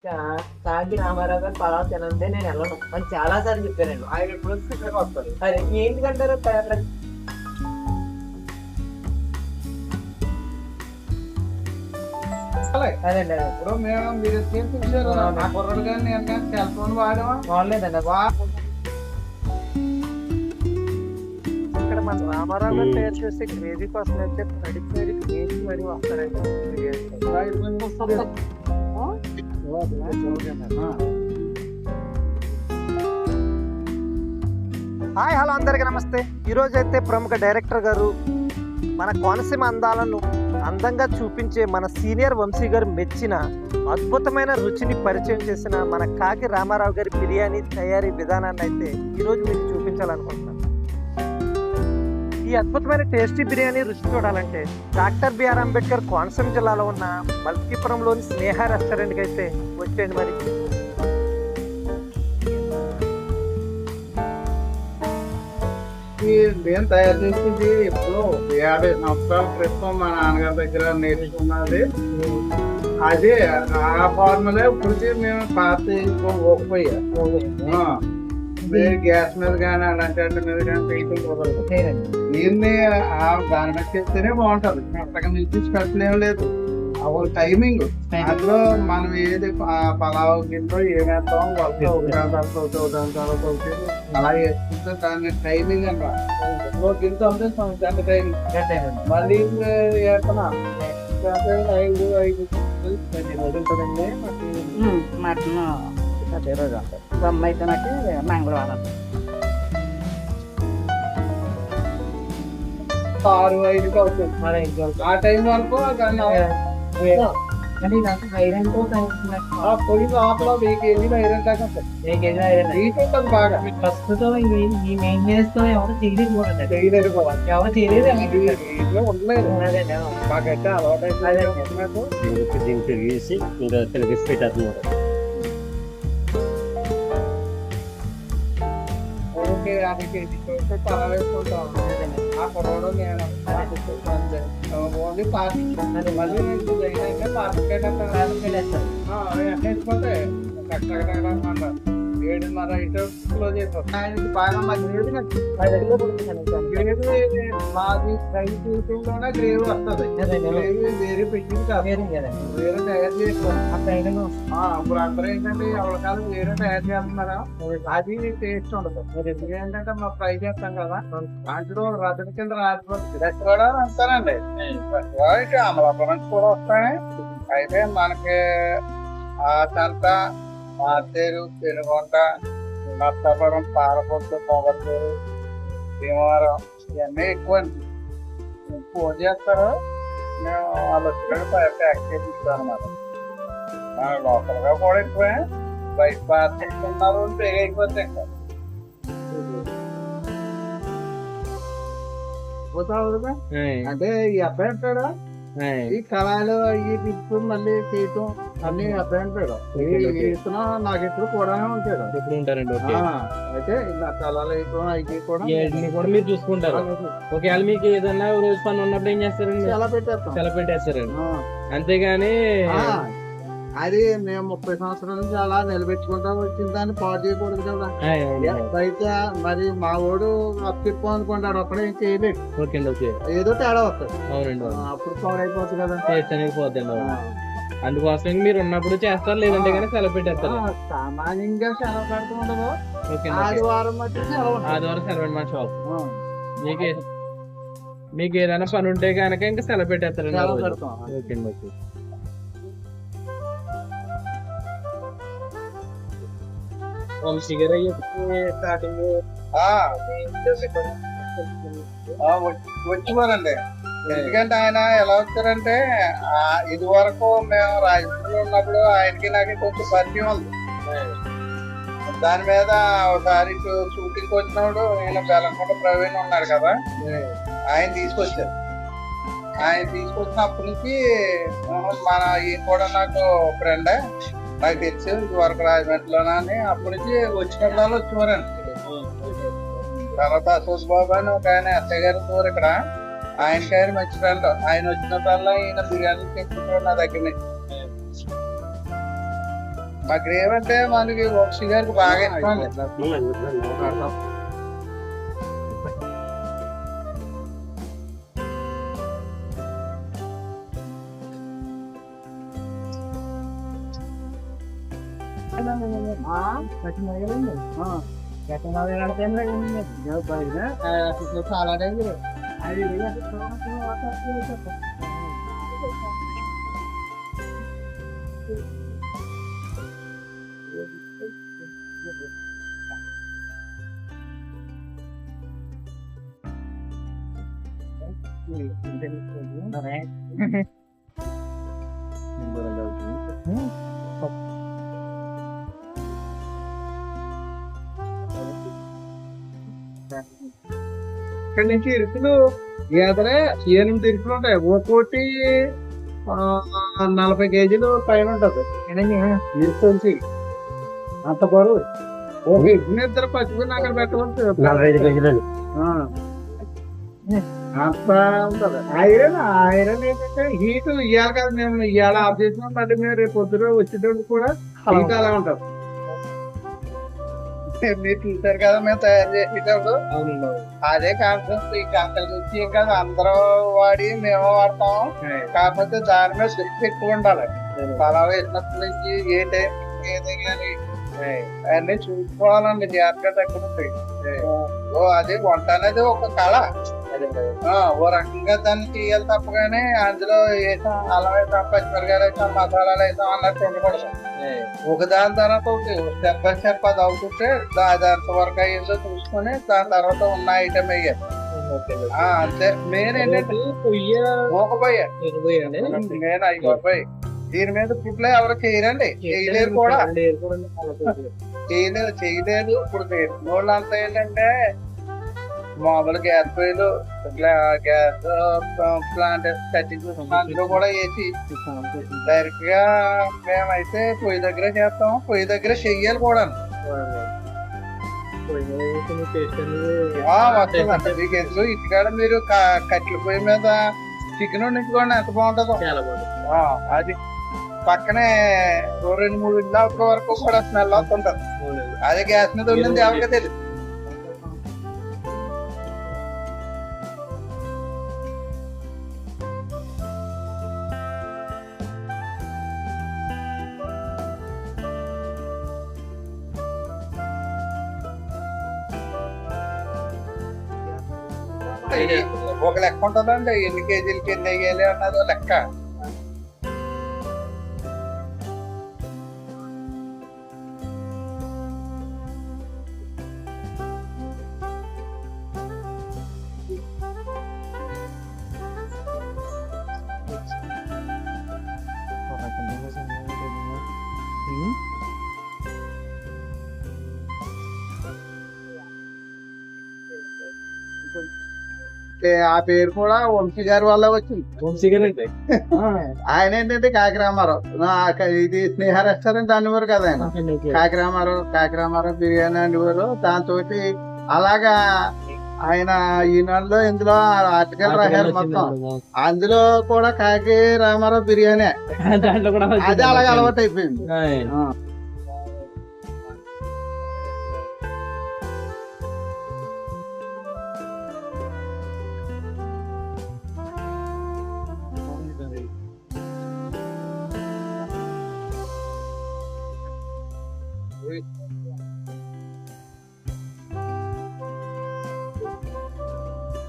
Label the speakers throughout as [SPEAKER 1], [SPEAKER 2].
[SPEAKER 1] ఇంకా కాకి రామారావు గారు పలావ్ తినంటే నేను వెళ్ళను అని చాలా సార్లు చెప్పానండి.
[SPEAKER 2] ఆయన ఇప్పుడు వచ్చి ఇక్కడికి వస్తారు.
[SPEAKER 1] అరే ఏంటికంటారు అదండి అదే
[SPEAKER 2] ఇప్పుడు మేము మీరు చూసారు నా కుర్రలు కానీ నేను కానీ సెల్ ఫోన్ వాడామా
[SPEAKER 1] బాగలేదండి. ఇక్కడ మన రామారావు గారు తయారు చేసే గ్రేవీ కోసం అయితే పడిపోయి గ్రేవీ మరి వస్తారండి. హాయ్ హలో అందరికీ నమస్తే. ఈరోజు అయితే ప్రముఖ డైరెక్టర్ గారు మన కోనసీమ అందాలను అందంగా చూపించే మన సీనియర్ వంశీ గారు మెచ్చిన అద్భుతమైన రుచిని పరిచయం చేసిన మన కాకి రామారావు గారి బిర్యానీ తయారీ విధానాన్ని అయితే ఈరోజు మీకు చూపించాలనుకుంటున్నాను. ఈ అద్భుతమైన టేస్టీ బిర్యానీ రుచి చూడాలంటే డాక్టర్ బిఆర్ అంబేద్కర్ కోనసీమ జిల్లాలో ఉన్న మల్కీపురంలోని స్నేహ రెస్టారెంట్కి అయితే వచ్చేయండి. మరి
[SPEAKER 2] నేను తయారు చేసింది ఇప్పుడు 50 సంవత్సరాల క్రితం మా నాన్నగారి దగ్గర నేర్చుకున్నది. అదే ఆ ఫార్ములే ఇప్పటికీ మేము పాత పోకపోయా. గ్యాస్ మీద కానీ అలాంటి వాటి మీద కానీ పెయింటింగ్ కుదరదు. దీన్ని దాని మీద చేస్తేనే బాగుంటది. అంతకు మించి స్పెషల్ ఏం లేదు. ఒక టైమింగ్ అందులో మనం ఏది పలావ్ గిన్నెలో ఏమేస్తాం అలా వేసుకుంటే దాని టైమింగ్ అన్నమాట. గిన్నె అంటే గంట టైమింగ్ మళ్ళీ వేస్తున్నా 5 వదులుతుందండి.
[SPEAKER 3] మటన్ అదే రోజు అంటారు. బొమ్మ అయితే నాకు మంగళవారం
[SPEAKER 2] 6-5 అవుతుంది. ఆ టైం వరకు దాన్ని పొడి లోపల 1000 కేజీలు ఐరన్ దాకా ఉంటుంది. బాగా
[SPEAKER 1] ప్రస్తుతం ఈ మెయింటెనెన్స్ తో ఎవరు చేయలేదు కూడా ఎవరు చేయలేదు
[SPEAKER 2] ఉండలేదు. మాకైతే అలవాటు
[SPEAKER 4] దీన్ని తిరిగేసి ఇంకా తిరిగేసి పెట్టేస్తున్నారు.
[SPEAKER 2] ఓకే 50 కేజీలు పలా వేసుకుంటాం. ఆ పొడవలో నేను ఓన్లీ పార్కింగ్ మళ్ళీ పార్కింగ్ వేసుకుంటే 7:30 క్లోజ్ అయిపోతుంది. ఆయనకి బాగా మాది రైతులోనే గ్రేవీ వస్తుంది. గ్రేవీ వేరే పెట్టింది కాదు, వేరే తయారు చేసుకోవాలి. ఇప్పుడు అందరూ ఏంటంటే ఎవరికాలు వేరే తయారు చేస్తున్నారా, అది టేస్ట్ ఉండదు. ఎందుకంటే మనం ఫ్రై చేస్తాం కదా, దాంట్లో రద్దడి కింద రాసిపోతుంది. రెస్టారెంట్ అంటానండి, అమలాపురం నుంచి కూడా వస్తాయి. అయితే మనకి ఆ సంత మార్చేరు, పెనుగొండ, నర్సాపురం, పాలకొట్టు, పొగటూరు, భీమవరం ఇవన్నీ ఎక్కువ అండి. ఫోన్ చేస్తారు, మేము వాళ్ళు వచ్చినట్టు ప్యాక్ చేసి ఇస్తాం అన్నమాట. మన లోకల్గా కూడా ఎక్కువే, బయట పార్టీస్తున్నారు బేగ అయిపోతే ఇంకా అంటే ఈ అబ్బాయి అంటాడు ఈ కళాయిలు అవి తిప్పు మళ్ళీ చేయటం అన్ని అబ్బాయి అంటాడు. ఇతను నాకు ఎప్పుడు కూడా ఉంటాడు. అయితే ఇలా కళాలు వేయటం అవి కూడా
[SPEAKER 4] మీరు చూసుకుంటారు. ఒకవేళ మీకు ఏదన్నా రోజు పని ఉన్నప్పుడు ఏం చేస్తారండి, సెల పెట్టేస్తారండి. అంతేగాని
[SPEAKER 2] అది మేము 30 సంవత్సరాల నుంచి అలా నిలబెట్టుకుంటా వచ్చిన దాన్ని పాటు చేయకూడదు కదా. బయట మరి మా వాడు అప్పిప్పు అనుకుంటాడు, అప్పుడే ఏం చేయలేదు, ఏదో తేడా వస్తుంది.
[SPEAKER 4] అవునండి,
[SPEAKER 2] అప్పుడు పవర్ అయిపోతుంది కదా,
[SPEAKER 4] టేస్ట్ అనేది పోతుంది. అందుకోసం మీరు ఉన్నప్పుడు చేస్తారు, లేదంటే కానీ సెలవు పెట్టేస్తారు.
[SPEAKER 2] సామాన్యంగా సెలవు పెడుతూ ఉండదు. ఆదివారం మట్టి సెలవు,
[SPEAKER 4] ఆదివారం సెలవు మన షాప్. మీకు ఏదైనా పని ఉంటే కనుక ఇంకా సెలవు పెట్టేస్తారండి. ఓకే అండి, ఓకే. వంశీ గారు స్టార్టింగ్
[SPEAKER 2] వచ్చేవారండి. ఎందుకంటే ఆయన ఎలా వచ్చారంటే, ఇది వరకు మేము రాజమండ్రిలో ఉన్నప్పుడు ఆయనకి నాకు కొంచెం పరిచయం ఉంది. దాని మీద ఒకసారి షూటింగ్ వచ్చినప్పుడు నేను బెల్లంకొండ ప్రవీణ్ ఉన్నాడు కదా, ఆయన తీసుకొచ్చారు. ఆయన తీసుకొచ్చినప్పటి నుంచి మన ఈయన కూడా నాకు ఫ్రెండే, నాకు తెలుసు ఇది వరకు రాజమండ్రిలోనా అని. అప్పటి నుంచి వచ్చినప్పుడు వచ్చేవారండి. తర్వాత అశోక్ బాబు అని ఒక ఆయన ఎస్ఐ గారి చూరు ఇక్కడ, ఆయనకి ఆయన మంచి ఫ్రెండ్. ఆయన వచ్చినప్పుడల్లా ఈయన బిర్యానీ తెచ్చుకుంటాడు నా దగ్గర నుంచి. మా గ్రేవ్ అంటే మనకి వంశీ గారికి బాగా ఇష్టం. చాలా డేంజర్. ఇక్కడ నుంచి ఇరుకులు ఈతలే 8 ఇరుకులు ఉంటాయి. ఒక్కోటి 40 కేజీలు పైన ఉంటది ఇరుకు. అంత బరువు ఒక ఇరుకుని ఇద్దరు పచ్చిపోయిన అక్కడ పెట్టవచ్చు.
[SPEAKER 1] 45 కేజీలు
[SPEAKER 2] అంత ఉంటది. ఐరన్ ఏంటంటే హీట్ ఇవ్వాలి కదా. మేము ఇవాళ ఆఫ్ చేసినాం అంటే మేము రేపు పొద్దున వచ్చేటప్పుడు కూడా హీట్ అలా ఉంటది. మీరు చూసారు కదా మేము తయారు చేసేటప్పుడు. అదే కాన్సెప్ట్. ఈ గంటలు వచ్చి కదా అందరూ వాడి మేము వాడతాం. కాకపోతే దాని మీద స్ట్రిక్ట్ ఎక్కువ ఉండాలి. తలా వేసినప్పటి నుంచి ఏ టైం ఏది కానీ అన్ని చూసుకోవాలండి. జాగ్రత్తగా తగ్గుతుంది. అది వంట అనేది ఒక కళ. ఓ రకంగా దాన్ని చేయాలి తప్పగానే అందులో వేసాం అల్లం వేసాం పచ్చిమిరకాయలు వేసాం మసాలాలు వేసాం అన్నట్టు ఉండకూడదు. ఒకదాని తర్వాత ఒకటి స్టెప్ బై స్టెప్ అది అవుతుంటే అది ఎంతవరకు అయ్యిందో చూసుకొని దాని తర్వాత ఉన్న ఐటమ్ వేయాలి. అంతే. మెయిన్ ఏంటంటే మూకపోయే మెయిన్ అయిపోయి దీని మీద ఫుడ్లో ఎవరు చేయరండి. చేయలేరు కూడా. చేయలేదు. ఇప్పుడు వాళ్ళు అంతా ఏంటంటే మామూలు గ్యాస్ పొయ్యిలు గ్యాస్ ప్లాంట్ అందులో కూడా వేసి డైరెక్ట్ గా మేమైతే పొయ్యి దగ్గర చేస్తాం. పొయ్యి దగ్గర చెయ్యాలి కూడా. వస్తుందంట మీకు ఎందుకు ఇంటికాడ మీరు కట్టెల పొయ్యి మీద చికెన్ వండించుకోండి ఎంత బాగుంటుందో. అది పక్కనే 2-3 ఇళ్ళ వరకు కూడా స్మెల్ వస్తుంటది. అదే గ్యాస్ మీద ఉండింది ఎవరికీ తెలియదు. ఒక లెక్క ఉంటుందండి. ఎన్ని కేజీలకి ఎన్ని వేయాలి అన్నది లెక్క. ఆ పేరు కూడా వంశీ గారి వల్ల వచ్చింది. ఆయన ఏంటంటే కాకిరామారావు. ఇది స్నేహ రెస్టారెంట్ అనేవారు కదా ఆయన. కాకిరామారావు బిర్యానీ అనేవారు. దాంతో అలాగా ఆయన ఈనాడులో ఇందులో ఆర్టికల్ రాశారు మొత్తం. అందులో కూడా కాకి రామారావు బిర్యానీ అదే అలాగే అలవాటు అయిపోయింది.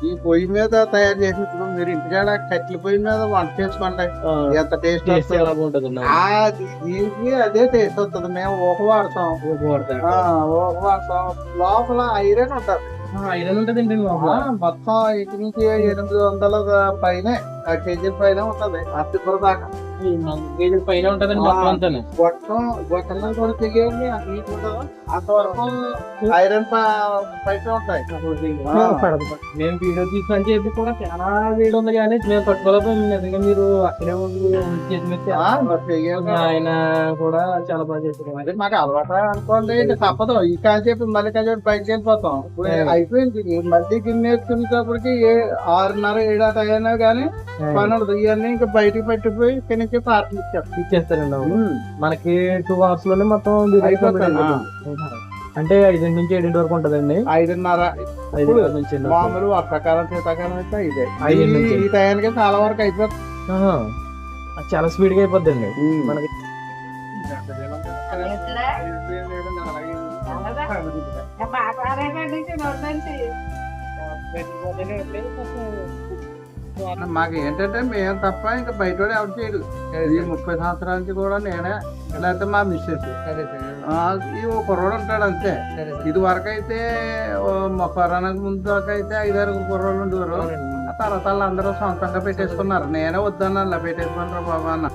[SPEAKER 2] ఈ పొయ్యి మీద తయారు చేసినప్పుడు మీరు ఇంటికాడ కట్టెల పొయ్యి మీద వంట చేసుకోండి. ఎంత టేస్ట్ దీనికి అదే టేస్ట్ వస్తుంది. మేము ఊక వాడతాం. లోపల ఐరన్ ఉంటుంది. మొత్తం ఇంటి నుంచి 800 పైన కేజీల పైన ఉంటది. అత్తిపుర దాకా
[SPEAKER 4] పైన ఉంటది.
[SPEAKER 2] గొట్టం కూడా తెగేయండి. అంతవరకు ఐరన్ పైస ఉంటాయి.
[SPEAKER 4] మేము వీడియో తీసుకొని చెప్పి కూడా చాలా వేడి ఉంది కానీ మేము పట్టుకోలేదు. నిజంగా మీరు అక్కడే ఆయన కూడా చాలా బాగా చేశారు.
[SPEAKER 2] అది మాకు అలవాటు అనుకోండి. తప్పదు. ఈ కాసేపు మళ్ళీ కాసేపు బయటకు వెళ్ళిపోతాం. అయిపోయింది. మళ్ళీ గిన్నె నేర్చుకునేటప్పటికి 6:30-7 అయినా కానీ పని ఉండదు. ఇవన్నీ ఇంకా బయటకు పెట్టిపోయి తిని నుంచి పార్టీ ఇచ్చేస్తాం.
[SPEAKER 4] ఇచ్చేస్తారండి అవును. మనకి 2 hours లోనే మొత్తం బిర్యానీ complete అయిపోతుంది. అంటే 5 నుంచి 7 వరకు ఉంటదండి.
[SPEAKER 2] 5:30
[SPEAKER 4] 5 నుంచి 8 వరకు.
[SPEAKER 2] మామూలు వర్షాకాలం శీతాకాలం అయితే ఇదే.
[SPEAKER 4] 5 నుంచి
[SPEAKER 2] ఈ టయానికి చాలా వరకు అయిపోతుంది.
[SPEAKER 4] ఆహా. అది చాలా స్పీడ్ గా అయిపోద్దండి మనకి.
[SPEAKER 2] మాకు ఏంటంటే మేము తప్ప ఇంకా బయట వాడు ఎవరు చేయడు. ఈ 30 సంవత్సరాల నుంచి కూడా నేనే, లేకపోతే మా మిస్సెస్, ఈ ఒక కుర్రోడు ఉంటాడు అంతే. ఇది వరకు అయితే మా కరోనాకు ముందు దాకా అయితే 5-6 కుర్రోళ్ళు ఉండేవారు. ఆ తర్వాత వాళ్ళు అందరూ సొంతంగా పెట్టేసుకున్నారు. నేనే వద్దన్నా, అలా పెట్టేసుకున్నారు బాబా అన్న.